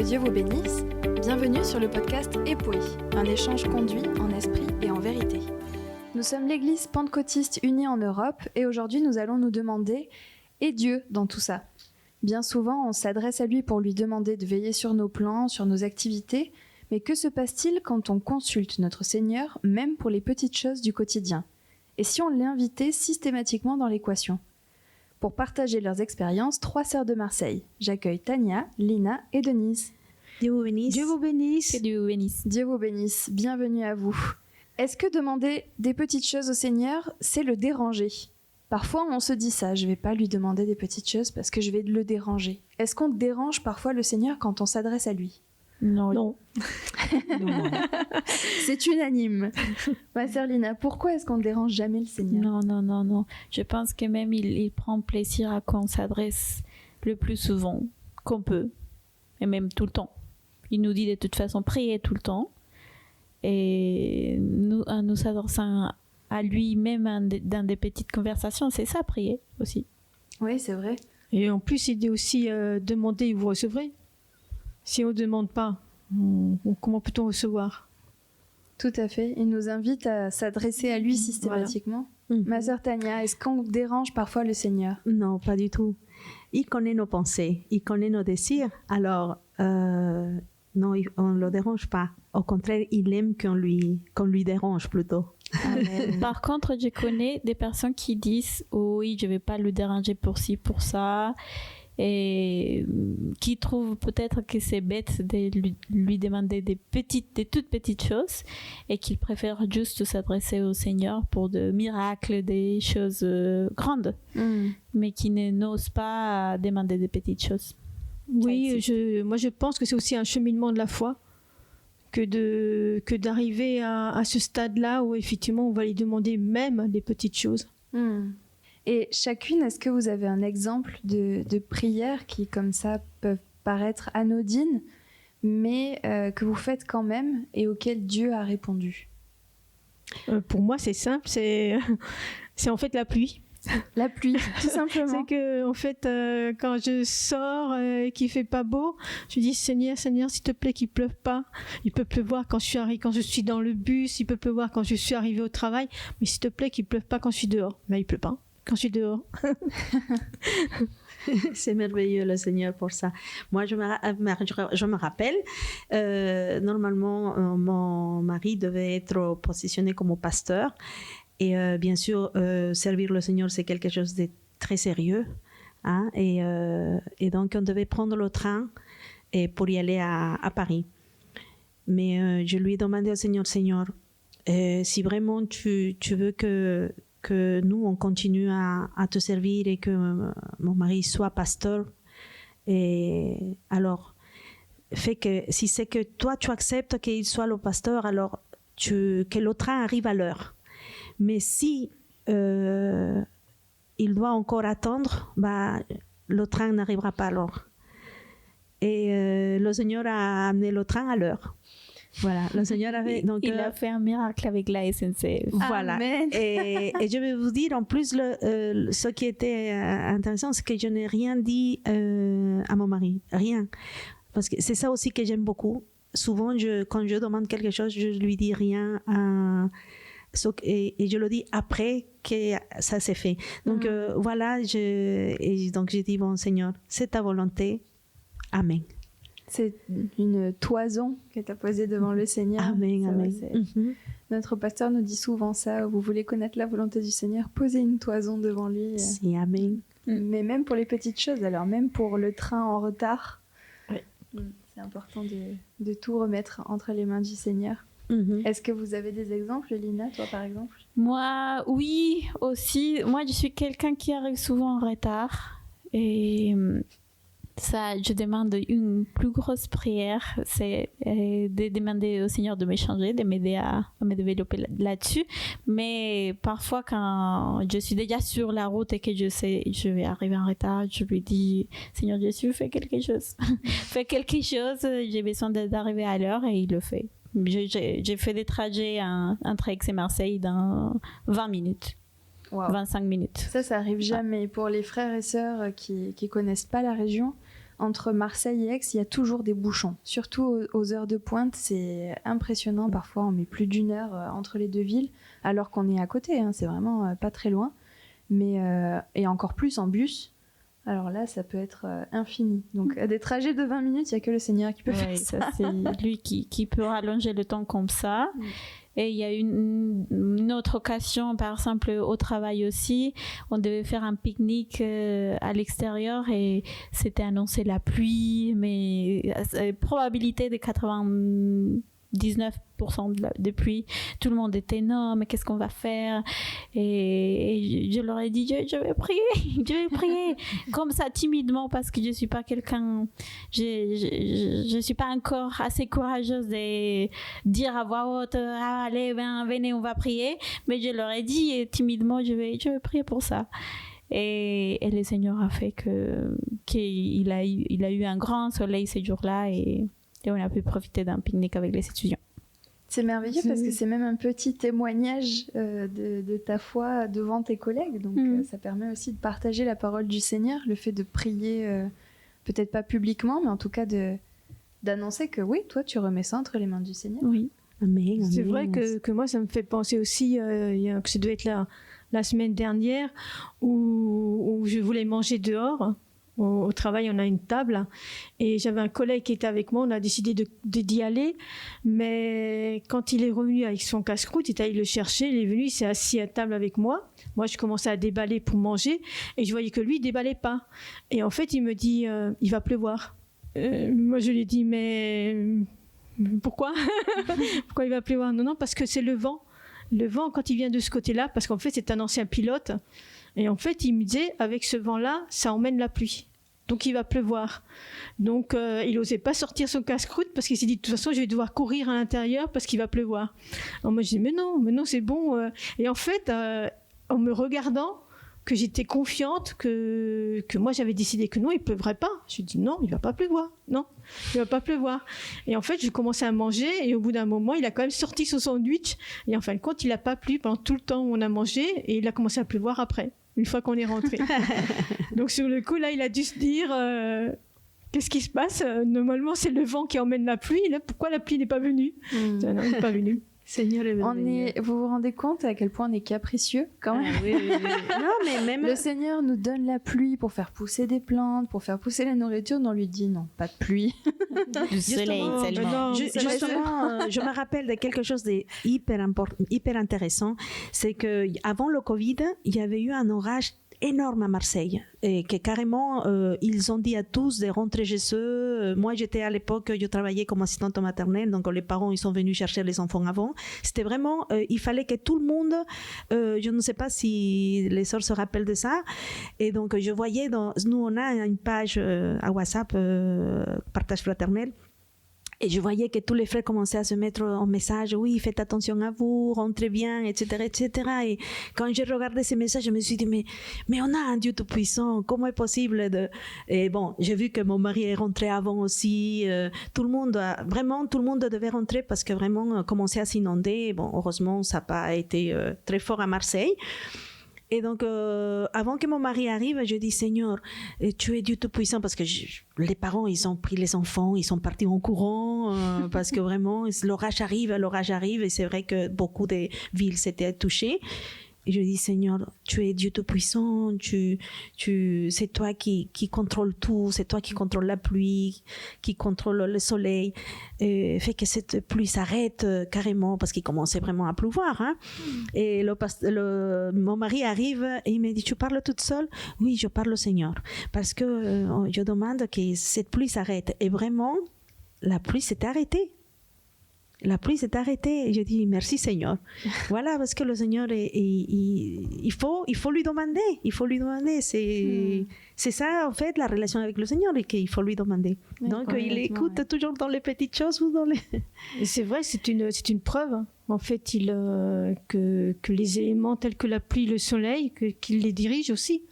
Que Dieu vous bénisse. Bienvenue sur le podcast Épouille, un échange conduit en esprit et en vérité. Nous sommes l'Église pentecôtiste unie en Europe et aujourd'hui nous allons nous demander « Et Dieu dans tout ça ?» Bien souvent, on s'adresse à lui pour lui demander de veiller sur nos plans, sur nos activités, mais que se passe-t-il quand on consulte notre Seigneur, même pour les petites choses du quotidien ? Et si on l'invitait systématiquement dans l'équation ? Pour partager leurs expériences, 3 sœurs de Marseille. J'accueille Tania, Lina et Denise. Dieu vous bénisse. Dieu vous bénisse. Que Dieu vous bénisse. Dieu vous bénisse. Bienvenue à vous. Est-ce que demander des petites choses au Seigneur, c'est le déranger ? Parfois, on se dit ça, je vais pas lui demander des petites choses parce que je vais le déranger. Est-ce qu'on dérange parfois le Seigneur quand on s'adresse à lui ? Non. Non. C'est unanime. Ma sœur Lina, pourquoi est-ce qu'on ne dérange jamais le Seigneur ? Non. Je pense que même il prend plaisir à qu'on s'adresse le plus souvent qu'on peut, et même tout le temps. Il nous dit de toute façon prier tout le temps, et nous s'adressant à lui, même dans des petites conversations, c'est ça, prier aussi. Oui, c'est vrai. Et en plus, il dit aussi demandez et vous recevrez. Si on ne demande pas, comment peut-on recevoir ? Tout à fait. Il nous invite à s'adresser à lui systématiquement. Voilà. Ma sœur Tania, est-ce qu'on dérange parfois le Seigneur ? Non, pas du tout. Il connaît nos pensées, il connaît nos désirs. Alors, non, on ne le dérange pas. Au contraire, il aime qu'on lui dérange plutôt. Amen. Par contre, je connais des personnes qui disent oui, je ne vais pas le déranger pour ci, pour ça, et qui trouvent peut-être que c'est bête de lui demander des toutes petites choses, et qu'ils préfèrent juste s'adresser au Seigneur pour des miracles, des choses grandes, mais qui n'osent pas demander des petites choses. Oui, moi je pense que c'est aussi un cheminement de la foi que d'arriver à ce stade-là où effectivement on va lui demander même des petites choses. Et chacune, est-ce que vous avez un exemple de prière qui, comme ça, peuvent paraître anodines, mais que vous faites quand même et auquel Dieu a répondu ? Pour moi, c'est simple, c'est en fait la pluie. La pluie, tout simplement. C'est que en fait, quand je sors et qu'il fait pas beau, je dis Seigneur, s'il te plaît, qu'il pleuve pas. Il peut pleuvoir quand je suis dans le bus, il peut pleuvoir quand je suis arrivée au travail, mais s'il te plaît, qu'il pleuve pas quand je suis dehors. Mais il pleut pas quand je suis dehors. C'est merveilleux le Seigneur pour ça. Moi, je me rappelle, normalement, mon mari devait être positionné comme pasteur. Et bien sûr, servir le Seigneur, c'est quelque chose de très sérieux. Hein? Et donc, on devait prendre le train pour y aller à Paris. Mais je lui ai demandé au Seigneur, si vraiment tu veux que nous, on continue à te servir et que mon mari soit pasteur, et alors, fait que si c'est que toi, tu acceptes qu'il soit le pasteur, alors que le train arrive à l'heure. Mais si il doit encore attendre, le train n'arrivera pas alors. Et le Seigneur a amené le train à l'heure. Voilà, le Seigneur avait... Donc, il a fait un miracle avec la SNCF. Voilà. Amen. Et je vais vous dire, en plus, ce qui était intéressant, c'est que je n'ai rien dit à mon mari. Rien. Parce que c'est ça aussi que j'aime beaucoup. Souvent, quand je demande quelque chose, je lui dis rien. Et je le dis après que ça s'est fait. Donc voilà, donc j'ai dit, bon Seigneur, c'est ta volonté. Amen. C'est une toison que tu as posée devant le Seigneur. Amen, amen. Notre pasteur nous dit souvent ça, vous voulez connaître la volonté du Seigneur, posez une toison devant lui. Si, amen. Mais même pour les petites choses, alors même pour le train en retard, c'est important de tout remettre entre les mains du Seigneur. Est-ce que vous avez des exemples, Lina, toi par exemple ? Moi, oui, aussi. Moi, je suis quelqu'un qui arrive souvent en retard. Et ça, je demande une plus grosse prière. C'est de demander au Seigneur de me changer, de m'aider à me développer là-dessus. Mais parfois, quand je suis déjà sur la route et que je sais je vais arriver en retard, je lui dis Seigneur Jésus, fais quelque chose. Fais quelque chose, j'ai besoin d'arriver à l'heure, et il le fait. J'ai fait des trajets entre Aix et Marseille dans 20 minutes. Wow. 25 minutes. Ça arrive jamais. Pour les frères et sœurs qui connaissent pas la région, entre Marseille et Aix, il y a toujours des bouchons. Surtout aux heures de pointe, c'est impressionnant. Parfois, on met plus d'1 heure entre les deux villes, alors qu'on est à côté. Hein, c'est vraiment pas très loin. Mais, et encore plus en bus. Alors là, ça peut être infini. Donc, des trajets de 20 minutes, il n'y a que le Seigneur qui peut faire ça. C'est lui qui peut rallonger le temps comme ça. Et il y a une autre occasion, par exemple au travail aussi, on devait faire un pique-nique à l'extérieur et c'était annoncé la pluie, mais probabilité de 99% de pluie. Tout le monde était non, mais qu'est-ce qu'on va faire? Et je leur ai dit, je vais prier, comme ça timidement parce que je suis pas quelqu'un, je suis pas encore assez courageuse de dire à voix haute, allez, venez, on va prier. Mais je leur ai dit timidement, je vais prier pour ça. Et le Seigneur a fait qu'il a eu un grand soleil ce jour-là et on a pu profiter d'un pique-nique avec les étudiants. C'est merveilleux parce que c'est même un petit témoignage de ta foi devant tes collègues. Donc ça permet aussi de partager la parole du Seigneur, le fait de prier, peut-être pas publiquement, mais en tout cas d'annoncer que oui, toi tu remets ça entre les mains du Seigneur. Oui. Amen. C'est vrai que moi, ça me fait penser aussi que ça doit être la semaine dernière où je voulais manger dehors. Au travail, on a une table et j'avais un collègue qui était avec moi. On a décidé d'y aller, mais quand il est revenu avec son casse-croûte, il est allé le chercher. Il est venu, il s'est assis à table avec moi. Moi, je commençais à déballer pour manger et je voyais que lui, il déballait pas. Et en fait, il me dit, il va pleuvoir. Moi, je lui ai dit, mais pourquoi pourquoi il va pleuvoir? Non, parce que c'est le vent. Le vent, quand il vient de ce côté-là, parce qu'en fait, c'est un ancien pilote. Et en fait, il me disait, avec ce vent-là, ça emmène la pluie. Donc, il va pleuvoir. Donc, il n'osait pas sortir son casse-croûte parce qu'il s'est dit, de toute façon, je vais devoir courir à l'intérieur parce qu'il va pleuvoir. Alors, moi, je dis, mais non, c'est bon. Et en fait, en me regardant, que j'étais confiante, que moi, j'avais décidé que non, il ne pleuvrait pas. Je lui ai dit, non, il ne va pas pleuvoir. Non, il ne va pas pleuvoir. Et en fait, j'ai commencé à manger et au bout d'un moment, il a quand même sorti son sandwich. Et en fin de compte, il n'a pas plu pendant tout le temps où on a mangé et il a commencé à pleuvoir après, une fois qu'on est rentré. Donc sur le coup, là, il a dû se dire, qu'est-ce qui se passe? Normalement, c'est le vent qui emmène la pluie. Là, pourquoi la pluie n'est pas venue? Non, il n'est pas venu. Seigneur est merveilleux. Vous vous rendez compte à quel point on est capricieux quand même? Oui. Non, mais même le Seigneur nous donne la pluie pour faire pousser des plantes, pour faire pousser la nourriture. On lui dit non, pas de pluie. Du soleil seulement. Justement, je me rappelle de quelque chose hyper intéressant. C'est que avant le Covid, il y avait eu un orage énorme à Marseille et que carrément ils ont dit à tous de rentrer chez eux. Moi j'étais à l'époque, je travaillais comme assistante maternelle, donc les parents ils sont venus chercher les enfants avant. C'était vraiment, il fallait que tout le monde, je ne sais pas si les sœurs se rappellent de ça, et donc je voyais, nous on a une page à WhatsApp, partage fraternel. Et je voyais que tous les frères commençaient à se mettre en message, oui, faites attention à vous, rentrez bien, etc., etc. Et quand j'ai regardé ces messages, je me suis dit, mais on a un Dieu tout-puissant, comment est possible de... Et bon, j'ai vu que mon mari est rentré avant aussi, tout le monde devait rentrer parce que vraiment, commençait à s'inonder. Bon, heureusement, ça n'a pas été très fort à Marseille. Et donc, avant que mon mari arrive, je dis, Seigneur, tu es Dieu Tout-Puissant, parce que les parents, ils ont pris les enfants, ils sont partis en courant, parce que vraiment, l'orage arrive, et c'est vrai que beaucoup de villes s'étaient touchées. Et je dis, Seigneur, tu es Dieu Tout-Puissant, c'est toi qui contrôle tout, c'est toi qui contrôle la pluie, qui contrôle le soleil. Fait que cette pluie s'arrête carrément parce qu'il commençait vraiment à pleuvoir. Hein. Et mon mari arrive et il me dit, tu parles toute seule? Oui, je parle au Seigneur. Parce que je demande que cette pluie s'arrête. Et vraiment, la pluie s'est arrêtée. La pluie s'est arrêtée et je dis merci Seigneur. Voilà, parce que le Seigneur, il faut lui demander. C'est ça en fait la relation avec le Seigneur et qu'il faut lui demander. Oui, donc il écoute toujours dans les petites choses ou dans les... Et c'est vrai, c'est une preuve. en fait, que les éléments tels que la pluie, le soleil, qu'il les dirige aussi.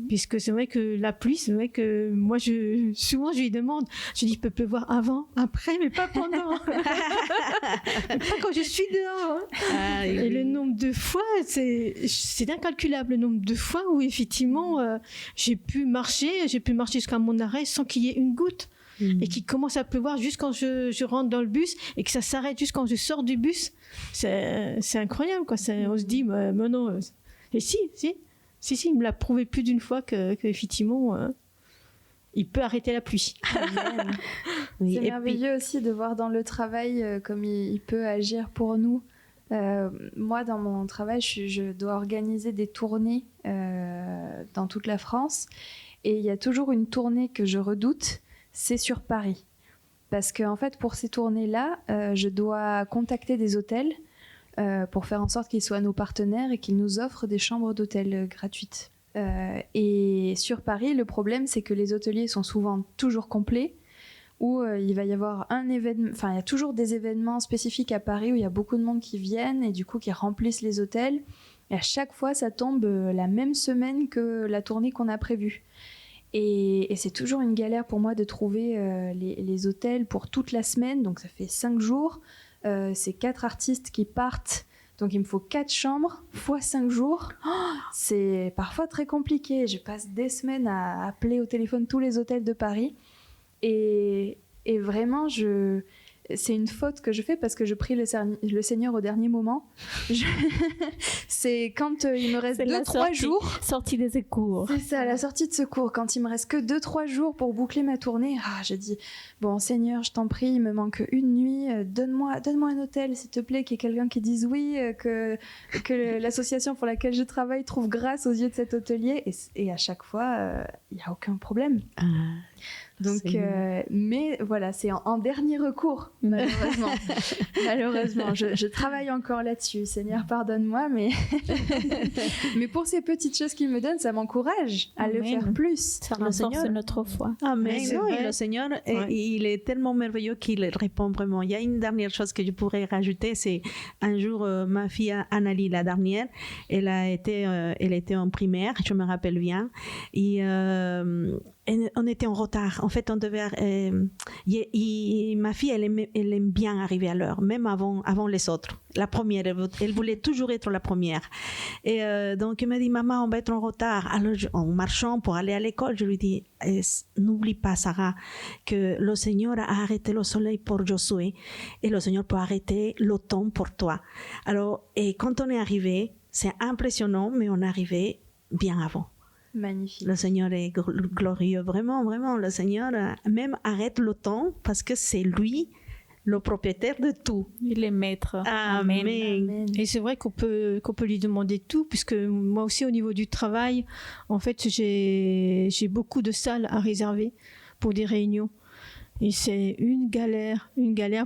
Puisque c'est vrai que la pluie, c'est vrai que moi, souvent, je lui demande, je dis, il peut pleuvoir avant, après, mais pas pendant. Pas quand je suis dehors. Et le nombre de fois, c'est incalculable, le nombre de fois où, effectivement, j'ai pu marcher jusqu'à mon arrêt sans qu'il y ait une goutte. Et qui commence à pleuvoir juste quand je rentre dans le bus et que ça s'arrête juste quand je sors du bus. C'est incroyable, quoi. On se dit, mais non. Et si, il me l'a prouvé plus d'une fois qu'effectivement, il peut arrêter la pluie. Oui, c'est merveilleux aussi de voir dans le travail comme il peut agir pour nous. Moi, dans mon travail, je dois organiser des tournées dans toute la France. Et il y a toujours une tournée que je redoute. C'est sur Paris. Parce qu'en fait, pour ces tournées-là, je dois contacter des hôtels pour faire en sorte qu'ils soient nos partenaires et qu'ils nous offrent des chambres d'hôtel gratuites. Et sur Paris, le problème, c'est que les hôteliers sont souvent toujours complets, où il va y avoir un événement, enfin, il y a toujours des événements spécifiques à Paris où il y a beaucoup de monde qui viennent et du coup qui remplissent les hôtels. Et à chaque fois, ça tombe la même semaine que la tournée qu'on a prévue. Et c'est toujours une galère pour moi de trouver les hôtels pour toute la semaine. Donc ça fait 5 jours. C'est 4 artistes qui partent. Donc il me faut 4 chambres fois 5 jours. C'est parfois très compliqué. Je passe des semaines à appeler au téléphone tous les hôtels de Paris. Et vraiment, c'est une faute que je fais parce que je prie le Seigneur au dernier moment. C'est quand il me reste 2-3 jours. Sortie des secours. C'est ça, la sortie de secours. Quand il me reste que 2-3 jours pour boucler ma tournée, je dis, bon Seigneur, je t'en prie, il me manque une nuit, donne-moi un hôtel, s'il te plaît, qu'il y ait quelqu'un qui dise oui, que l'association pour laquelle je travaille trouve grâce aux yeux de cet hôtelier. Et à chaque fois, il n'y a aucun problème. Donc, mais voilà, c'est en dernier recours, malheureusement. Malheureusement, je travaille encore là-dessus. Seigneur, pardonne-moi, mais pour ces petites choses qu'il me donne, ça m'encourage à le faire plus. Ça renforce notre foi. Amen. Et le Seigneur, il est tellement merveilleux qu'il répond vraiment. Il y a une dernière chose que je pourrais rajouter, c'est un jour, ma fille Annalie, la dernière, elle était en primaire, je me rappelle bien, et on était en retard. En fait, on devait. Ma fille, elle aime bien arriver à l'heure, même avant les autres. La première, elle voulait toujours être la première. Et donc, elle m'a dit, maman, on va être en retard. Alors, en marchant pour aller à l'école, je lui dis, n'oublie pas, Sarah, que le Seigneur a arrêté le soleil pour Josué et le Seigneur peut arrêter l'automne pour toi. Alors, et quand on est arrivé, c'est impressionnant, mais on est arrivé bien avant. Magnifique. Le Seigneur est glorieux, vraiment, vraiment. Le Seigneur même arrête le temps parce que c'est lui le propriétaire de tout. Il est maître. Amen. Amen. Et c'est vrai qu'on peut lui demander tout, puisque moi aussi au niveau du travail, en fait, j'ai beaucoup de salles à réserver pour des réunions. Et c'est une galère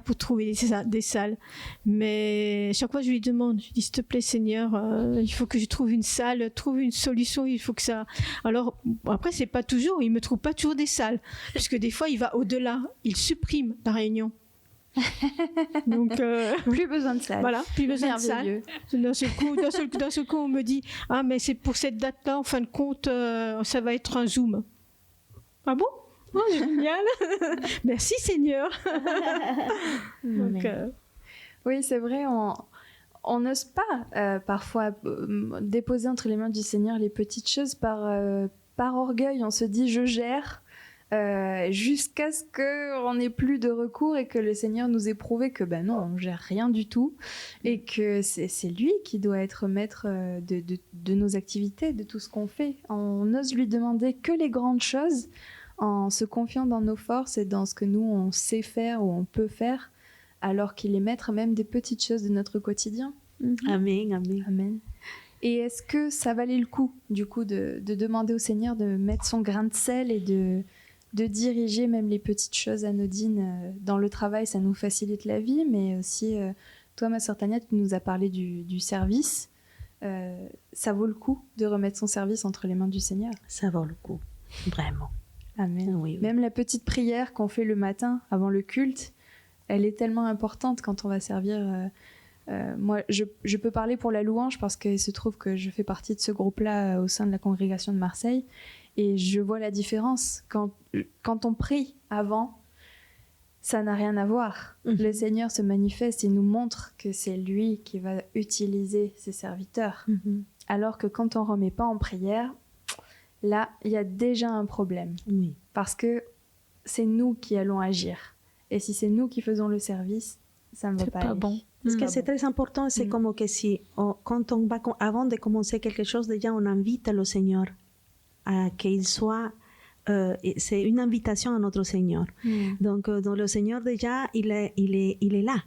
pour trouver des salles. Mais chaque fois, je lui demande, je dis, s'il te plaît, Seigneur, il faut que je trouve une salle, trouve une solution, il faut que ça... Alors, après, c'est pas toujours, il me trouve pas toujours des salles, puisque des fois, il va au-delà, il supprime la réunion. Donc, plus besoin de salle. Voilà, plus besoin de salle. D'un seul coup, on me dit, mais c'est pour cette date-là, en fin de compte, ça va être un Zoom. Ah bon? Oh, génial. Merci Seigneur. Donc, oui, c'est vrai, on n'ose pas parfois déposer entre les mains du Seigneur les petites choses par orgueil. On se dit je gère jusqu'à ce qu'on n'ait plus de recours et que le Seigneur nous ait prouvé que non, on gère rien du tout et que c'est lui qui doit être maître de nos activités, de tout ce qu'on fait. On n'ose lui demander que les grandes choses en se confiant dans nos forces et dans ce que nous, on sait faire ou on peut faire, alors qu'il est maître même des petites choses de notre quotidien. Amen, amen. Amen. Et est-ce que ça valait le coup, du coup, de demander au Seigneur de mettre son grain de sel et de diriger même les petites choses anodines dans le travail? Ça nous facilite la vie, mais aussi, toi, ma sœur Tania, tu nous as parlé du service. Ça vaut le coup de remettre son service entre les mains du Seigneur? Ça vaut le coup, vraiment. Amen. Oui. Même la petite prière qu'on fait le matin avant le culte, elle est tellement importante quand on va servir Moi, je peux parler pour la louange parce qu'il se trouve que je fais partie de ce groupe-là au sein de la congrégation de Marseille. Et je vois la différence. Quand on prie avant, ça n'a rien à voir. Le Seigneur se manifeste et nous montre que c'est lui qui va utiliser ses serviteurs. Alors que quand on ne remet pas en prière, là, il y a déjà un problème. Oui. Parce que c'est nous qui allons agir. Et si c'est nous qui faisons le service, ça ne va pas aller. Bon. Parce que c'est très important, c'est comme que si, quand on va, avant de commencer quelque chose, déjà on invite le Seigneur à qu'il soit, c'est une invitation à notre Seigneur. Donc, dans le Seigneur déjà, il est là.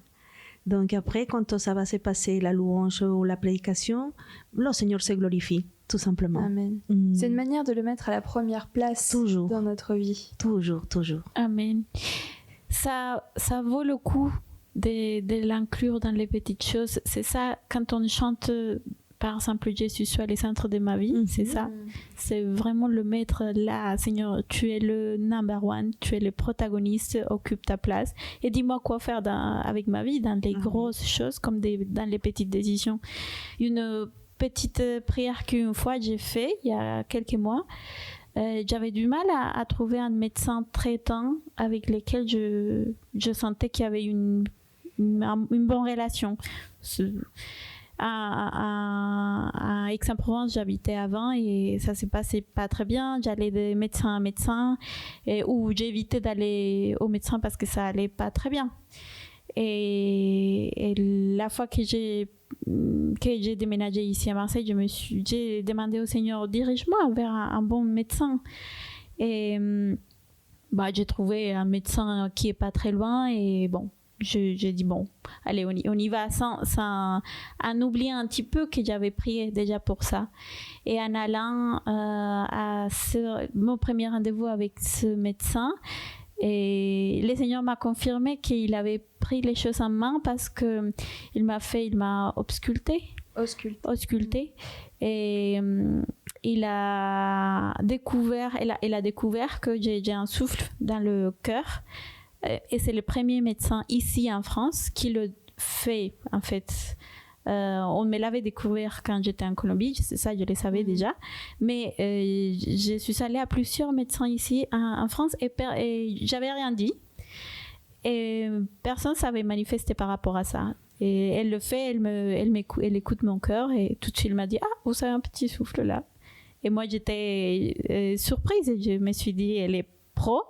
Donc après, quand ça va se passer, la louange ou la prédication, le Seigneur se glorifie, tout simplement. Amen. C'est une manière de le mettre à la première place Toujours. Dans notre vie. Toujours. Amen. Ça vaut le coup de l'inclure dans les petites choses. C'est ça, quand on chante, par exemple, Jésus soit le centre de ma vie, c'est ça. C'est vraiment le mettre là, Seigneur, tu es le number one, tu es le protagoniste, occupe ta place. Et dis-moi quoi faire avec ma vie, dans les grosses choses comme dans les petites décisions. Une petite prière qu'une fois j'ai fait, il y a quelques mois, j'avais du mal à trouver un médecin traitant avec lequel je sentais qu'il y avait une bonne relation. À Aix-en-Provence, j'habitais avant et ça s'est passé pas très bien. J'allais de médecin à médecin ou j'évitais d'aller au médecin parce que ça allait pas très bien. Et la fois que j'ai déménagé ici à Marseille, j'ai demandé au Seigneur, dirige-moi vers un bon médecin. Et j'ai trouvé un médecin qui est pas très loin et bon. J'ai dit bon, allez, on y va sans en oublier un petit peu que j'avais prié déjà pour ça. Et en allant à mon premier rendez-vous avec ce médecin, et le Seigneur m'a confirmé qu'il avait pris les choses en main parce que il m'a ausculté. Et il a découvert que j'ai un souffle dans le cœur. Et c'est le premier médecin ici en France qui le fait, en fait. On me l'avait découvert quand j'étais en Colombie, c'est ça, je le savais déjà. Mais je suis allée à plusieurs médecins ici en France et j'avais rien dit. Et personne ne savait manifester par rapport à ça. Et elle le fait, elle écoute mon cœur et tout de suite elle m'a dit « Ah, vous avez un petit souffle là ». Et moi j'étais surprise et je me suis dit « Elle est pro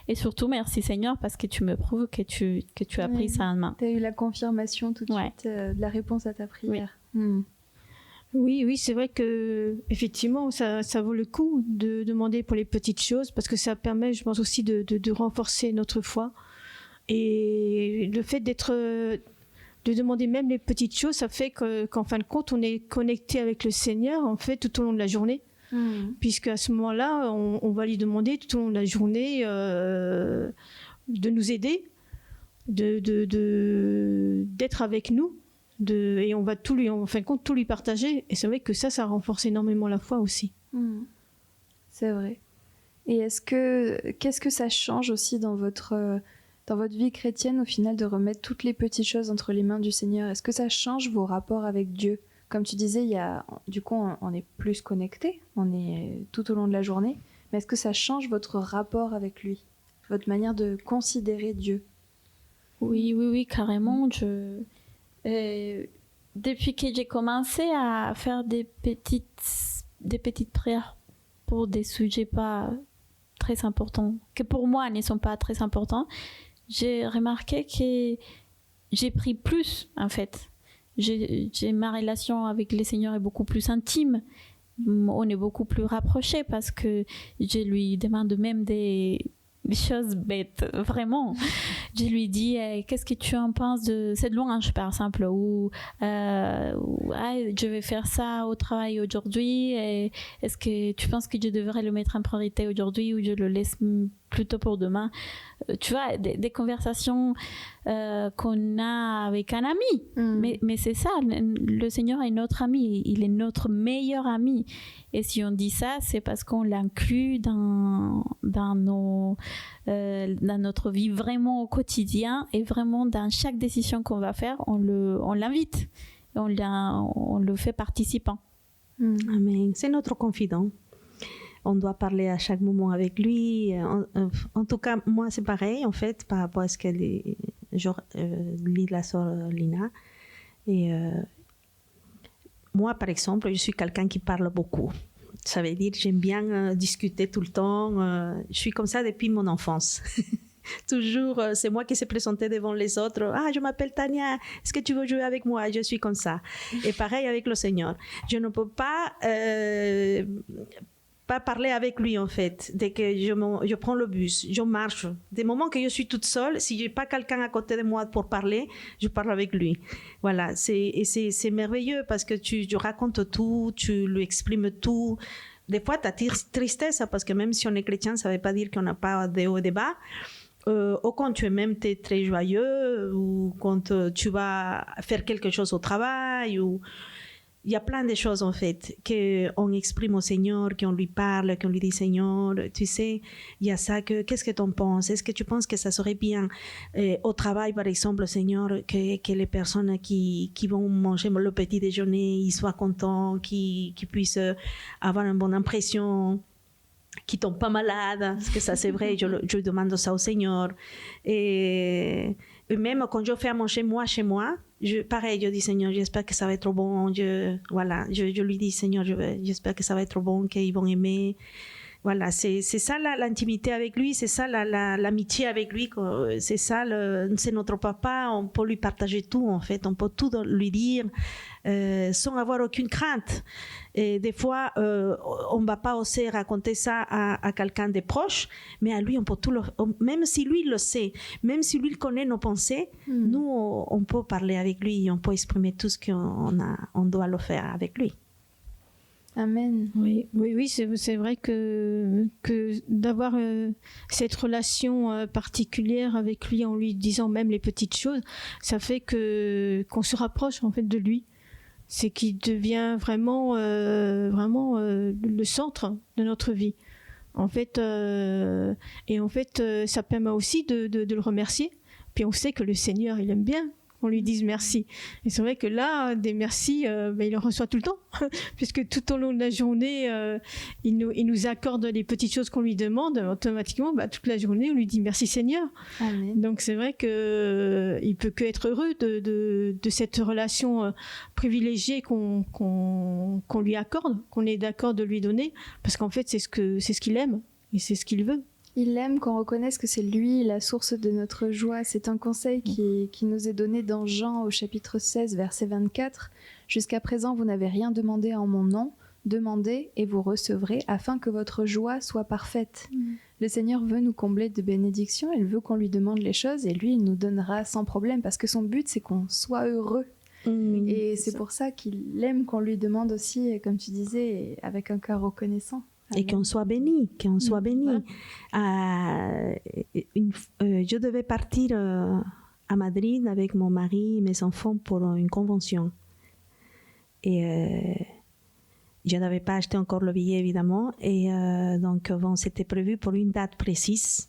et surtout merci Seigneur parce que tu me prouves que tu as pris ça en main. » Tu as eu la confirmation tout de suite de la réponse à ta prière. Oui, c'est vrai que effectivement ça vaut le coup de demander pour les petites choses parce que ça permet, je pense aussi de renforcer notre foi et le fait de demander même les petites choses, ça fait qu'en fin de compte on est connecté avec le Seigneur en fait tout au long de la journée. Puisque à ce moment-là, on va lui demander tout au long de la journée de nous aider, d'être avec nous, et on va en fin de compte tout lui partager. Et c'est vrai que ça renforce énormément la foi aussi. C'est vrai. Et qu'est-ce que ça change aussi dans votre vie chrétienne au final de remettre toutes les petites choses entre les mains du Seigneur? Est-ce que ça change vos rapports avec Dieu? Comme tu disais, du coup, on est plus connecté, on est tout au long de la journée. Mais est-ce que ça change votre rapport avec lui, votre manière de considérer Dieu? Oui, carrément. Depuis que j'ai commencé à faire des petites prières pour des sujets pas très importants, que pour moi ne sont pas très importants, j'ai remarqué que j'ai pris plus, en fait. Ma relation avec le Seigneur est beaucoup plus intime. On est beaucoup plus rapprochés parce que je lui demande même des choses bêtes, vraiment. Je lui dis qu'est-ce que tu en penses de cette louange par exemple, ou je vais faire ça au travail aujourd'hui, est-ce que tu penses que je devrais le mettre en priorité aujourd'hui ou je le laisse plutôt pour demain. Tu vois, des conversations qu'on a avec un ami. Mais c'est ça, le Seigneur est notre ami, il est notre meilleur ami. Et si on dit ça, c'est parce qu'on l'inclut dans notre vie vraiment au quotidien, et vraiment dans chaque décision qu'on va faire, on l'invite, on le fait participant. Amen. C'est notre confident. On doit parler à chaque moment avec lui. En tout cas, moi, c'est pareil, en fait, par rapport à ce qu'elle lit la sœur Lina. Et moi, par exemple, je suis quelqu'un qui parle beaucoup. Ça veut dire que j'aime bien discuter tout le temps. Je suis comme ça depuis mon enfance. Toujours, c'est moi qui s'est présentée devant les autres. Ah, je m'appelle Tania, est-ce que tu veux jouer avec moi? Je suis comme ça. Et pareil avec le Seigneur. Je ne peux pas parler avec lui, en fait. Dès que je prends le bus, je marche. Des moments que je suis toute seule, si je n'ai pas quelqu'un à côté de moi pour parler, je parle avec lui. Voilà, c'est merveilleux parce que tu racontes tout, tu lui exprimes tout. Des fois, tu as tristesse parce que même si on est chrétien, ça ne veut pas dire qu'on n'a pas de hauts et de bas. Ou quand tu es très joyeux, ou quand tu vas faire quelque chose au travail, ou il y a plein de choses en fait qu'on exprime au Seigneur, qu'on lui parle, qu'on lui dit Seigneur, tu sais, il y a ça, qu'est-ce que tu en penses? Est-ce que tu penses que ça serait bien au travail par exemple, Seigneur, que les personnes qui vont manger le petit déjeuner, ils soient contents, qu'ils puissent avoir une bonne impression, qui tombent pas malades, parce que ça c'est vrai, je demande ça au Seigneur. Et même quand je fais à manger moi chez moi, pareil, je dis Seigneur, j'espère que ça va être bon. Je lui dis Seigneur, j'espère que ça va être bon, qu'ils vont aimer. Voilà, c'est ça l'intimité avec lui, c'est ça l'amitié avec lui, c'est ça, c'est notre papa, on peut lui partager tout en fait, on peut tout lui dire sans avoir aucune crainte. Et des fois, on ne va pas oser raconter ça à quelqu'un de proche, mais à lui, on peut tout même si lui le sait, même si lui connaît nos pensées, nous, on peut parler avec lui, on peut exprimer tout ce qu'on doit le faire avec lui. Amen. Oui, c'est vrai que d'avoir cette relation particulière avec lui, en lui disant même les petites choses, ça fait qu'on se rapproche en fait de lui. C'est qu'il devient vraiment le centre de notre vie. En fait, et en fait, ça permet aussi de le remercier. Puis on sait que le Seigneur, il aime bien qu'on lui dise merci. Et c'est vrai que là, des merci, il en reçoit tout le temps, puisque tout au long de la journée, il nous accorde les petites choses qu'on lui demande. Automatiquement, toute la journée, on lui dit merci Seigneur. Amen. Donc c'est vrai qu'il peut que être heureux de cette relation privilégiée qu'on lui accorde, qu'on est d'accord de lui donner, parce qu'en fait, c'est ce qu'il aime et c'est ce qu'il veut. Il aime qu'on reconnaisse que c'est lui la source de notre joie. C'est un conseil qui nous est donné dans Jean au chapitre 16, verset 24. « Jusqu'à présent, vous n'avez rien demandé en mon nom. Demandez et vous recevrez, afin que votre joie soit parfaite. » Le Seigneur veut nous combler de bénédictions. Il veut qu'on lui demande les choses et lui, il nous donnera sans problème parce que son but, c'est qu'on soit heureux. Et c'est pour ça qu'il aime qu'on lui demande aussi, comme tu disais, avec un cœur reconnaissant. Et qu'on soit béni, je devais partir à Madrid avec mon mari et mes enfants pour une convention. Et je n'avais pas acheté encore le billet, évidemment. Et donc, c'était prévu pour une date précise.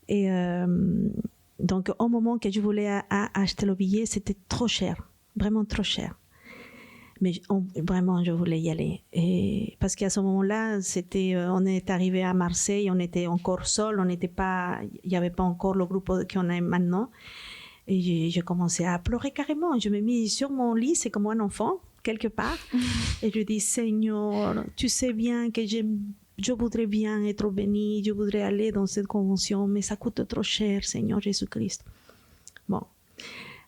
Et donc, au moment que je voulais acheter le billet, c'était trop cher, vraiment trop cher. Mais vraiment, je voulais y aller. Et parce qu'à ce moment-là, on est arrivé à Marseille, on était encore seuls, il n'y avait pas encore le groupe qu'on a maintenant. Et j'ai commencé à pleurer carrément. Je me mis sur mon lit, c'est comme un enfant, quelque part. Et je dis, Seigneur, tu sais bien que je voudrais bien être bénie, je voudrais aller dans cette convention, mais ça coûte trop cher, Seigneur Jésus-Christ. Bon.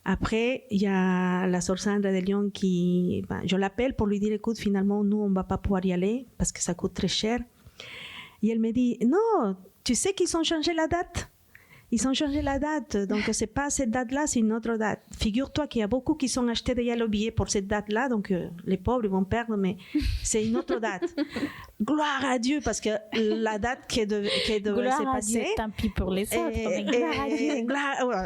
Après, il y a la sœur Sandra de Lyon je l'appelle pour lui dire, écoute, finalement, nous, on ne va pas pouvoir y aller parce que ça coûte très cher. Et elle me dit, non, tu sais qu'ils ont changé la date. Ils ont changé la date, donc c'est pas cette date-là, c'est une autre date. Figure-toi qu'il y a beaucoup qui sont achetés déjà le billet pour cette date-là, donc les pauvres ils vont perdre, mais c'est une autre date. Gloire à Dieu, parce que la date qui devait se passer. Dieu, tant pis pour les autres, mais gloire à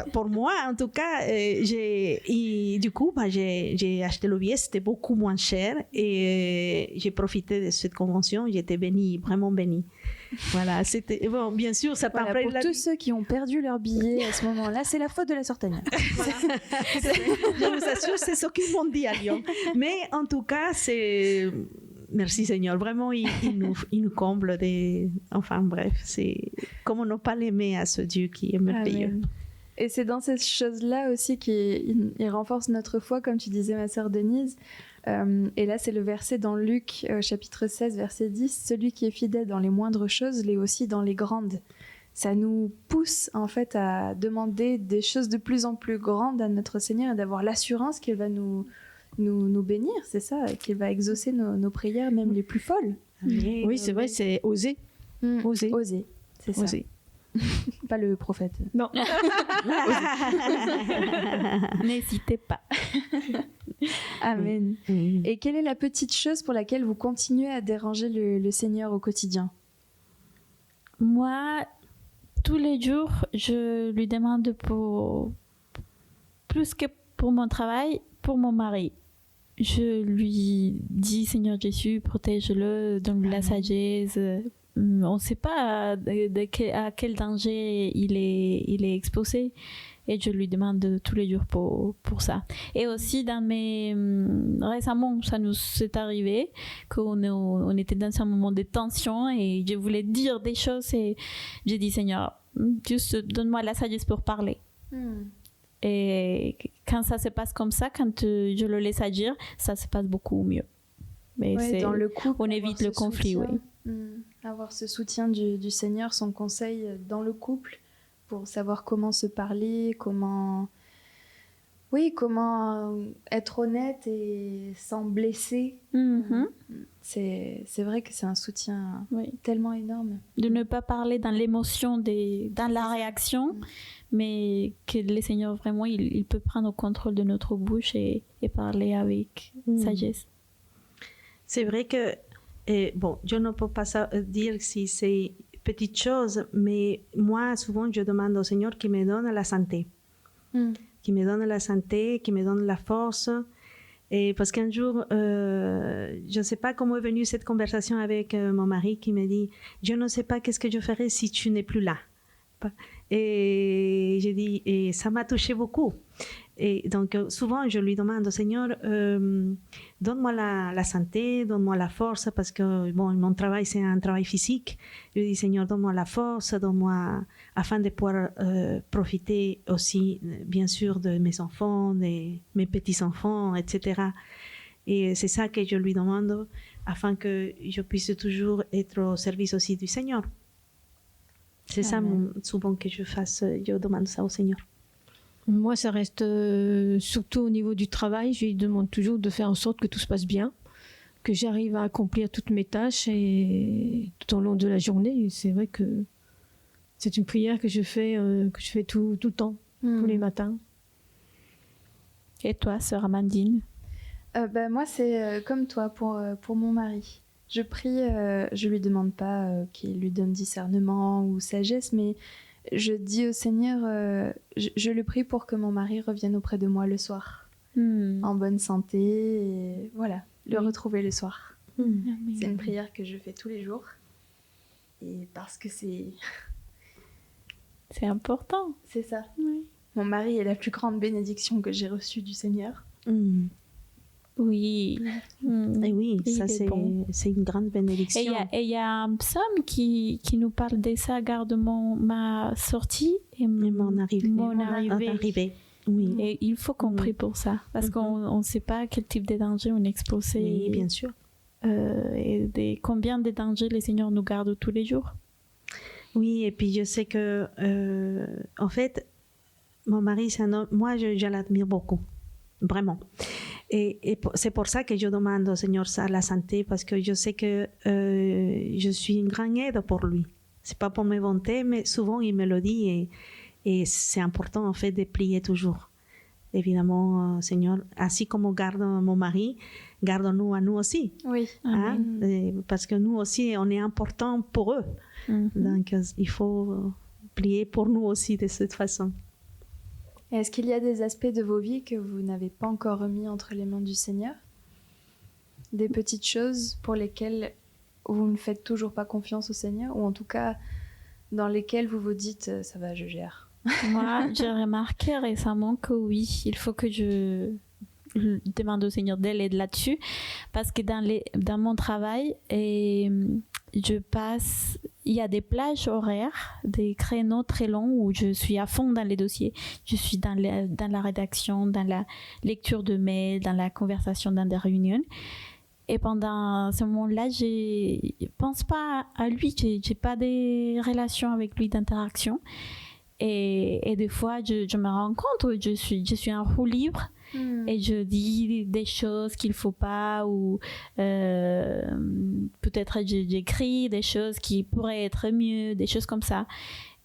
Dieu. Pour moi, en tout cas, du coup, j'ai acheté le billet, c'était beaucoup moins cher et j'ai profité de cette convention, j'étais bénie, vraiment bénie. Voilà, c'était bon. Bien sûr, ça Voilà, paraît pour tous ceux qui ont perdu leur billet à ce moment-là, c'est la faute de la sœur Tania. Voilà. Je vous assure, c'est ce qu'ils m'ont dit à Lyon. Mais en tout cas, c'est merci Seigneur. Vraiment, il nous comble des. Enfin bref, c'est comment ne pas l'aimer à ce Dieu qui est merveilleux. Amen. Et c'est dans ces choses-là aussi qu'il renforce notre foi, comme tu disais, ma sœur Denise. Et là, c'est le verset dans Luc, chapitre 16, verset 10. « Celui qui est fidèle dans les moindres choses l'est aussi dans les grandes. » Ça nous pousse en fait à demander des choses de plus en plus grandes à notre Seigneur et d'avoir l'assurance qu'il va nous bénir, c'est ça, qu'il va exaucer nos prières, même les plus folles. Amen. Oui, c'est vrai, c'est oser. Oser. Oser, c'est ça. Oser. Pas le prophète. Non. N'hésitez pas. Amen. Oui. Et quelle est la petite chose pour laquelle vous continuez à déranger le Seigneur au quotidien? Moi, tous les jours, je lui demande pour plus que pour mon travail, pour mon mari. Je lui dis, Seigneur Jésus, protège-le, donne-lui la sagesse. On ne sait pas à quel danger il est exposé. Et je lui demande tous les jours pour ça. Et aussi, récemment, ça nous est arrivé qu'on était dans un moment de tension et je voulais dire des choses et j'ai dit, Seigneur, juste donne-moi la sagesse pour parler. Et quand ça se passe comme ça, quand je le laisse agir, ça se passe beaucoup mieux. Mais dans le couple, on évite le conflit, oui. Avoir ce soutien du Seigneur, son conseil dans le couple, pour savoir comment se parler, comment être honnête et sans blesser. C'est vrai que c'est un soutien tellement énorme. De ne pas parler dans l'émotion, dans la réaction, mais que le Seigneur vraiment, il peut prendre le contrôle de notre bouche et parler avec sagesse. C'est vrai que, bon, je ne peux pas dire si c'est petite chose, mais moi, souvent, je demande au Seigneur qu'il me donne la santé. Qu'il me donne la santé, qu'il me donne la force. Et parce qu'un jour, je ne sais pas comment est venue cette conversation avec mon mari qui me dit « Je ne sais pas qu'est-ce que je ferai si tu n'es plus là. » Et j'ai dit, et ça m'a touché beaucoup. Et donc, souvent, je lui demande au Seigneur, donne-moi la santé, donne-moi la force, parce que bon, mon travail, c'est un travail physique. Je lui dis, Seigneur, donne-moi la force, donne-moi, afin de pouvoir profiter aussi, bien sûr, de mes enfants, de mes petits-enfants, etc. Et c'est ça que je lui demande, afin que je puisse toujours être au service aussi du Seigneur. C'est ça, souvent que je demande ça au Seigneur. Moi, ça reste surtout au niveau du travail. Je lui demande toujours de faire en sorte que tout se passe bien, que j'arrive à accomplir toutes mes tâches et tout au long de la journée. C'est vrai que c'est une prière que je fais tout le temps, tous les matins. Et toi, sœur Amandine? Moi, c'est comme toi pour mon mari. Je prie, je lui demande pas qu'il lui donne discernement ou sagesse, mais je dis au Seigneur, je le prie pour que mon mari revienne auprès de moi le soir, en bonne santé, et voilà, le retrouver le soir. C'est une prière que je fais tous les jours, et parce que c'est important. C'est ça. Oui. Mon mari est la plus grande bénédiction que j'ai reçue du Seigneur. Oui. Et oui, ça c'est une grande bénédiction. Et il y a un psaume qui nous parle de ça, garde ma sortie et mon arrivée. Oui. Et il faut qu'on prie pour ça, parce qu'on ne sait pas quel type de danger on est exposé. Oui, bien sûr. Et combien de dangers le Seigneur nous garde tous les jours. Oui, et puis je sais que, en fait, mon mari, c'est un homme, moi je l'admire beaucoup, vraiment. Et c'est pour ça que je demande au Seigneur ça, la santé, parce que je sais que je suis une grande aide pour lui. C'est pas pour me vanter, mais souvent il me le dit Et c'est important en fait de prier toujours. Évidemment, Seigneur, ainsi comme on garde mon mari, garde-nous à nous aussi. Oui. Hein? Parce que nous aussi, on est important pour eux. Donc, il faut prier pour nous aussi de cette façon. Est-ce qu'il y a des aspects de vos vies que vous n'avez pas encore remis entre les mains du Seigneur? Des petites choses pour lesquelles vous ne faites toujours pas confiance au Seigneur, ou en tout cas dans lesquelles vous vous dites « ça va, je gère ». Moi, j'ai remarqué récemment que oui, il faut que je demande au Seigneur de l'aide là-dessus, parce que dans mon travail, il y a des plages horaires, des créneaux très longs où je suis à fond dans les dossiers. Je suis dans la rédaction, dans la lecture de mails, dans la conversation dans des réunions. Et pendant ce moment-là, je pense pas à lui, j'ai pas de relation avec lui d'interaction. Et des fois, je me rends compte que je suis en roue libre et je dis des choses qu'il faut pas, ou peut-être j'écris des choses qui pourraient être mieux, des choses comme ça.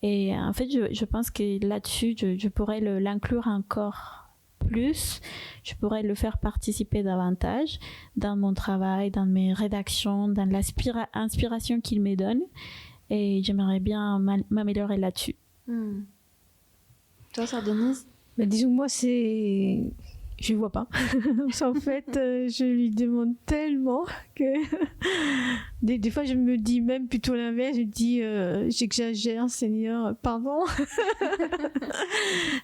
Et en fait, je pense que là-dessus, je pourrais l'inclure encore plus. Je pourrais le faire participer davantage dans mon travail, dans mes rédactions, dans l'inspiration qu'il me donne. Et j'aimerais bien m'améliorer là-dessus. Toi, Sœur Denise? Mais disons, moi, je ne vois pas. En fait, je lui demande tellement que des fois, je me dis même plutôt l'inverse. Je dis, j'exagère, Seigneur, pardon.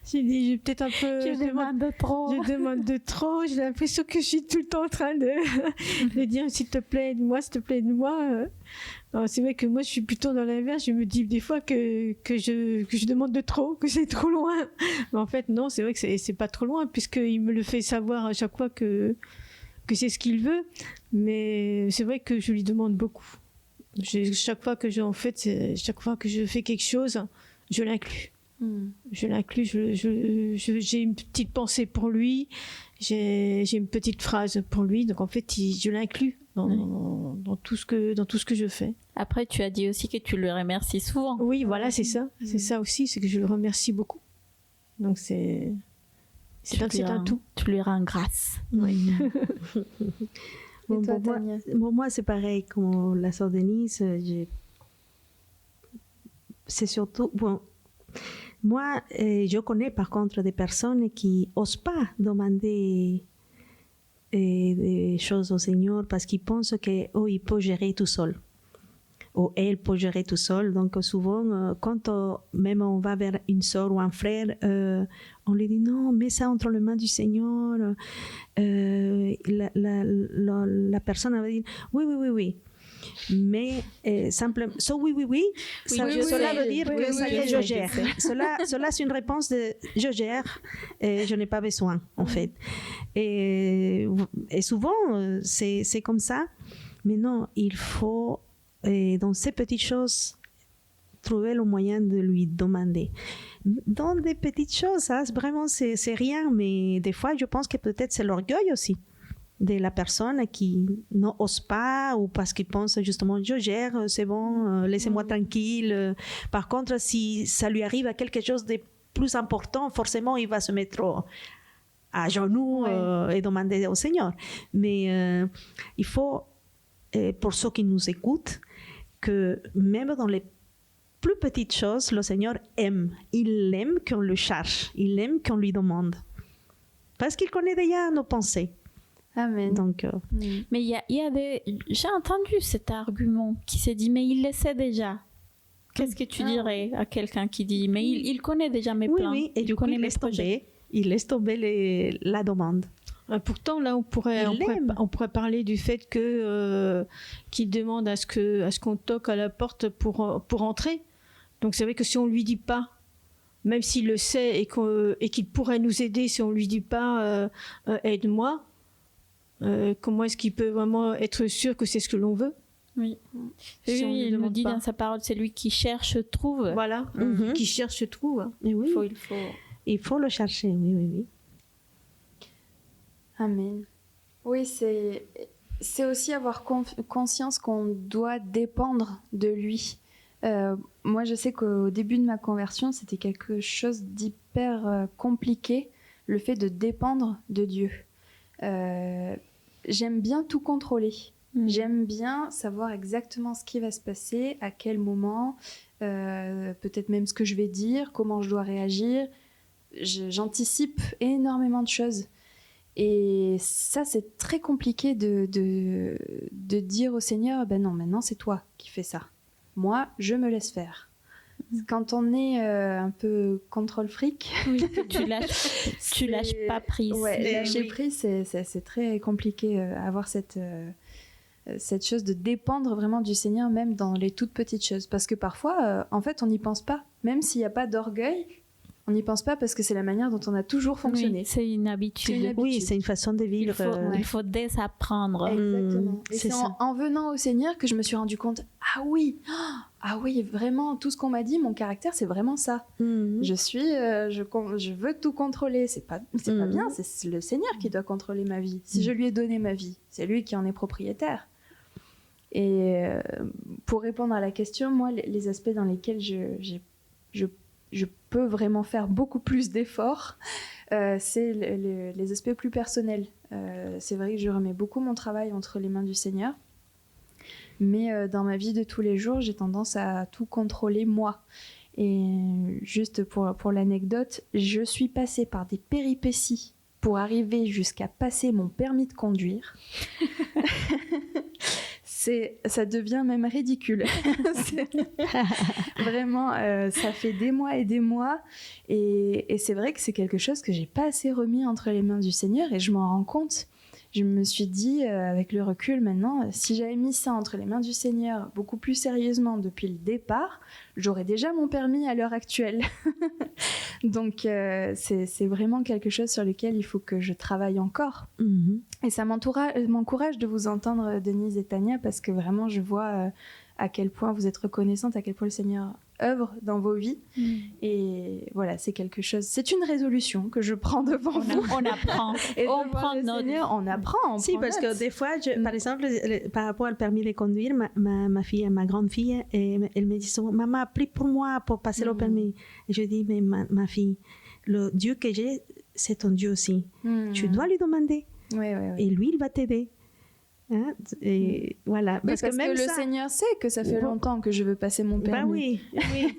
J'ai dit, j'ai peut-être un peu... Je demande de trop. Je demande de trop. J'ai l'impression que je suis tout le temps en train de dire, s'il te plaît, aide-moi, s'il te plaît, aide-moi. Alors, c'est vrai que moi, je suis plutôt dans l'inverse. Je me dis des fois que je demande de trop, que c'est trop loin. Mais en fait, non, c'est vrai que c'est pas trop loin, puisqu'il me le fait savoir à chaque fois que c'est ce qu'il veut. Mais c'est vrai que je lui demande beaucoup. Chaque fois que je fais quelque chose, je l'inclus. Je l'inclus, j'ai une petite pensée pour lui, j'ai une petite phrase pour lui, donc en fait, je l'inclus dans tout ce que je fais. Après, tu as dit aussi que tu le remercies souvent. Oui, voilà, c'est ça. C'est ça aussi, c'est que je le remercie beaucoup. Donc c'est un tout. Tu lui rends grâce. Oui. Et toi, Tania? Moi, c'est pareil comme la sœur Denise. C'est surtout... Bon, moi, je connais par contre des personnes qui n'osent pas demander des choses au Seigneur parce qu'ils pensent qu'il peut gérer tout seul. Ou elle peut gérer tout seul. Donc souvent, quand même on va vers une sœur ou un frère, on lui dit non, mets ça entre les mains du Seigneur. La personne va dire oui. Mais simplement, oui, cela veut dire que ça y est, je gère. Cela c'est une réponse de je gère, et je n'ai pas besoin en fait. Et souvent c'est comme ça. Mais non, il faut dans ces petites choses trouver le moyen de lui demander. Dans des petites choses, ça, vraiment c'est rien, mais des fois je pense que peut-être c'est l'orgueil aussi de la personne qui n'ose pas, ou parce qu'il pense justement je gère, c'est bon, laissez-moi tranquille. Par contre, si ça lui arrive à quelque chose de plus important, forcément il va se mettre à genoux et demander au Seigneur. Mais il faut, pour ceux qui nous écoutent, que même dans les plus petites choses, le Seigneur aime. Il aime qu'on le cherche, il aime qu'on lui demande. Parce qu'il connaît déjà nos pensées. Amen. Donc, Mais il y a j'ai entendu cet argument qui s'est dit, mais il le sait déjà. Qu'est-ce que tu dirais à quelqu'un qui dit, mais il connaît déjà mes plans, oui, et du coup, il laisse tomber la demande. Pourtant, là, on pourrait parler du fait qu'il demande à ce qu'on toque à la porte pour entrer. Donc, c'est vrai que si on lui dit pas, même s'il le sait et qu'il pourrait nous aider, si on lui dit pas aide-moi, comment est-ce qu'il peut vraiment être sûr que c'est ce que l'on veut? Oui. Si il nous dit dans sa parole, c'est lui qui cherche, trouve. Voilà, qui cherche, trouve. Et oui, Il faut le chercher, oui. Amen. Oui, c'est aussi avoir conscience qu'on doit dépendre de lui Moi, je sais qu'au début de ma conversion, c'était quelque chose d'hyper compliqué, le fait de dépendre de Dieu. J'aime bien tout contrôler. J'aime bien savoir exactement ce qui va se passer, à quel moment, peut-être même ce que je vais dire, comment je dois réagir. J'anticipe énormément de choses. Et ça, c'est très compliqué de dire au Seigneur, ben non, maintenant c'est toi qui fais ça. Moi, je me laisse faire. Quand on est un peu contrôle fric, tu lâches pas prise. Ouais, lâcher prise, c'est très compliqué. Avoir cette chose de dépendre vraiment du Seigneur, même dans les toutes petites choses. Parce que parfois, en fait, on n'y pense pas. Même s'il n'y a pas d'orgueil, on n'y pense pas parce que c'est la manière dont on a toujours fonctionné. Oui, c'est une habitude. Oui, c'est une façon de vivre. Il faut désapprendre. Exactement. Et c'est ça. en venant au Seigneur que je me suis rendu compte, ah oui, vraiment, tout ce qu'on m'a dit, mon caractère, c'est vraiment ça. Je veux tout contrôler. C'est pas bien, c'est le Seigneur qui doit contrôler ma vie. Si je lui ai donné ma vie, c'est lui qui en est propriétaire. Et pour répondre à la question, moi, les aspects dans lesquels je peux vraiment faire beaucoup plus d'efforts, c'est les aspects plus personnels. C'est vrai que je remets beaucoup mon travail entre les mains du Seigneur, mais dans ma vie de tous les jours, j'ai tendance à tout contrôler moi. Et juste pour l'anecdote, je suis passée par des péripéties pour arriver jusqu'à passer mon permis de conduire. Ça devient même ridicule. Vraiment, ça fait des mois et des mois. Et c'est vrai que c'est quelque chose que j'ai pas assez remis entre les mains du Seigneur et je m'en rends compte. Je me suis dit, avec le recul maintenant, si j'avais mis ça entre les mains du Seigneur beaucoup plus sérieusement depuis le départ, j'aurais déjà mon permis à l'heure actuelle. Donc, c'est vraiment quelque chose sur lequel il faut que je travaille encore. Et ça m'encourage de vous entendre, Denise et Tania, parce que vraiment, je vois à quel point vous êtes reconnaissante, à quel point le Seigneur œuvre dans vos vies. Et voilà, c'est quelque chose, c'est une résolution que je prends devant vous. On apprend. Et on prend note. Seigneur, on apprend. Si, parce que des fois, par exemple, par rapport au permis de conduire, ma grande fille, elle me dit souvent, maman, prie pour moi pour passer le permis. Et je dis, mais ma fille, le Dieu que j'ai, c'est ton Dieu aussi. Tu dois lui demander. Oui. Et lui, il va t'aider. Hein? Et voilà. Oui, parce que même le Seigneur sait que ça fait longtemps que je veux passer mon permis. Oui.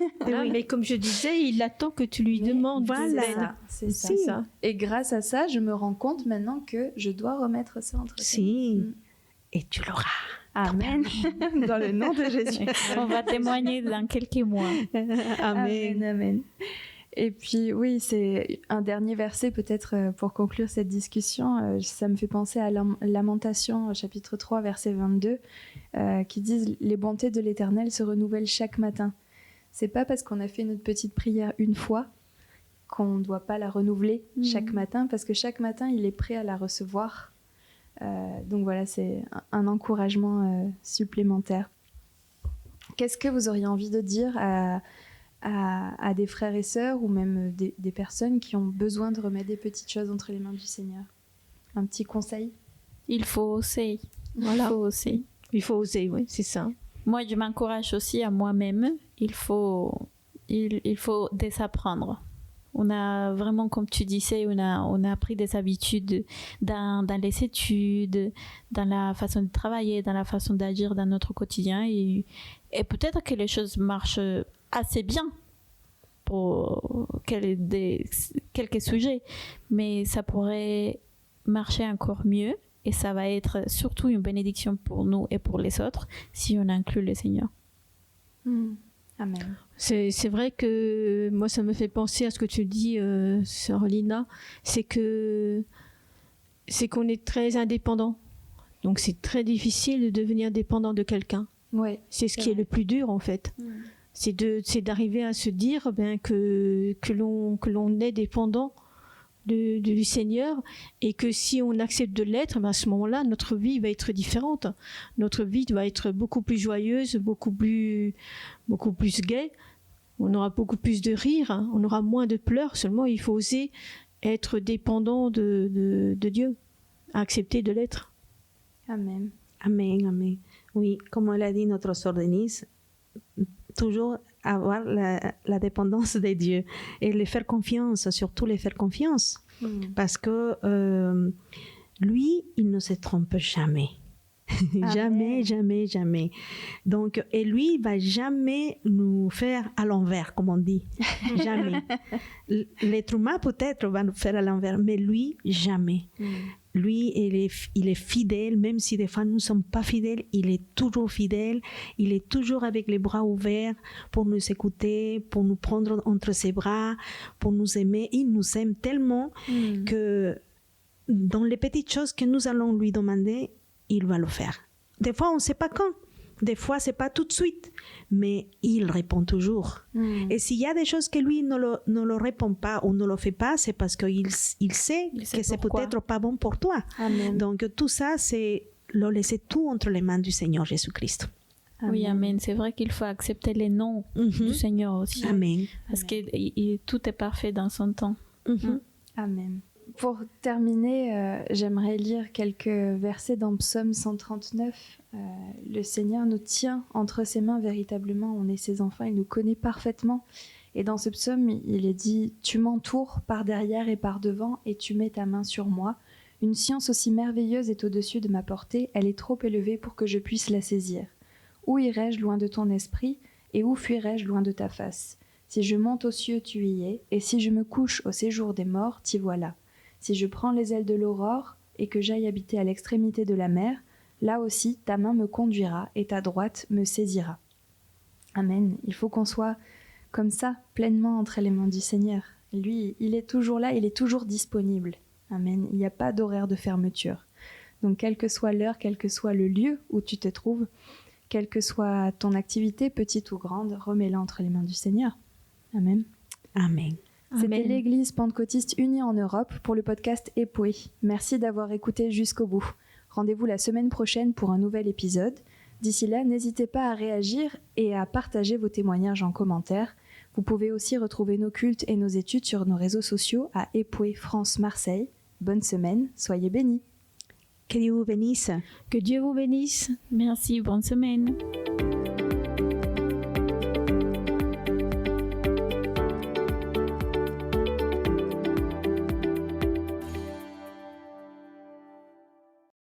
Mais comme je disais, il attend que tu lui demandes. Voilà. C'est ça. Et grâce à ça, je me rends compte maintenant que je dois remettre ça entre tes mains. Et tu l'auras. Amen. Dans le nom de Jésus. On va témoigner dans quelques mois. Amen. Et puis oui, c'est un dernier verset peut-être pour conclure cette discussion. Ça me fait penser à Lamentation, chapitre 3, verset 22, qui disent « Les bontés de l'Éternel se renouvellent chaque matin ». C'est pas parce qu'on a fait notre petite prière une fois qu'on ne doit pas la renouveler chaque matin, parce que chaque matin, il est prêt à la recevoir. Donc voilà, c'est un encouragement supplémentaire. Qu'est-ce que vous auriez envie de dire à des frères et sœurs ou même des personnes qui ont besoin de remettre des petites choses entre les mains du Seigneur? Un petit conseil? Il faut oser. Voilà. Il faut oser, oui, c'est ça. Moi, je m'encourage aussi à moi-même. Il faut désapprendre. On a vraiment, comme tu disais, on a appris des habitudes dans les études, dans la façon de travailler, dans la façon d'agir dans notre quotidien. Et peut-être que les choses marchent assez bien pour quelques sujets, mais ça pourrait marcher encore mieux et ça va être surtout une bénédiction pour nous et pour les autres si on inclut le Seigneur. Amen. C'est vrai que moi ça me fait penser à ce que tu dis, sœur Lina, c'est qu'on est très indépendant, donc c'est très difficile de devenir dépendant de quelqu'un. Ouais, c'est ce qui est le plus dur en fait. C'est d'arriver à se dire que l'on est dépendant du Seigneur et que si on accepte de l'être, à ce moment-là, notre vie va être différente. Notre vie va être beaucoup plus joyeuse, beaucoup plus gaie. On aura beaucoup plus de rire, on aura moins de pleurs. Seulement, il faut oser être dépendant de Dieu, accepter de l'être. Amen. Amen. Oui, comme l'a dit notre sœur Denise, toujours avoir la dépendance de Dieu et les faire confiance, surtout les faire confiance. Parce que lui, il ne se trompe jamais. Jamais, jamais, jamais. Donc, et lui, il va jamais nous faire à l'envers, comme on dit. Jamais. L'être humain, peut-être, va nous faire à l'envers, mais lui, jamais. Lui, il est fidèle, même si des fois nous ne sommes pas fidèles, il est toujours fidèle, il est toujours avec les bras ouverts pour nous écouter, pour nous prendre entre ses bras, pour nous aimer. Il nous aime tellement que dans les petites choses que nous allons lui demander, il va le faire. Des fois, on ne sait pas quand. Des fois, ce n'est pas tout de suite. Mais il répond toujours. Et s'il y a des choses que lui ne le répond pas ou ne le fait pas, c'est parce qu'il sait que c'est peut-être pas bon pour toi. Amen. Donc, tout ça, c'est le laisser tout entre les mains du Seigneur Jésus-Christ. Oui, amen. C'est vrai qu'il faut accepter les noms du Seigneur aussi. Amen. Parce que tout est parfait dans son temps. Amen. Pour terminer, j'aimerais lire quelques versets dans Psaume 139. Le Seigneur nous tient entre ses mains véritablement. On est ses enfants, il nous connaît parfaitement. Et dans ce psaume, il est dit « Tu m'entoures par derrière et par devant et tu mets ta main sur moi. Une science aussi merveilleuse est au-dessus de ma portée. Elle est trop élevée pour que je puisse la saisir. Où irai-je loin de ton esprit et où fuirai-je loin de ta face ? Si je monte aux cieux, tu y es, et si je me couche au séjour des morts, t'y voilà. Si je prends les ailes de l'aurore et que j'aille habiter à l'extrémité de la mer, là aussi ta main me conduira et ta droite me saisira. » Amen. Il faut qu'on soit comme ça, pleinement entre les mains du Seigneur. Lui, il est toujours là, il est toujours disponible. Amen. Il n'y a pas d'horaire de fermeture. Donc, quelle que soit l'heure, quel que soit le lieu où tu te trouves, quelle que soit ton activité, petite ou grande, remets-la entre les mains du Seigneur. Amen. Amen. C'était l'Église pentecôtiste unie en Europe pour le podcast Epoué. Merci d'avoir écouté jusqu'au bout. Rendez-vous la semaine prochaine pour un nouvel épisode. D'ici là, n'hésitez pas à réagir et à partager vos témoignages en commentaire. Vous pouvez aussi retrouver nos cultes et nos études sur nos réseaux sociaux à Epoué France Marseille. Bonne semaine, soyez bénis. Que Dieu vous bénisse. Que Dieu vous bénisse. Merci, bonne semaine.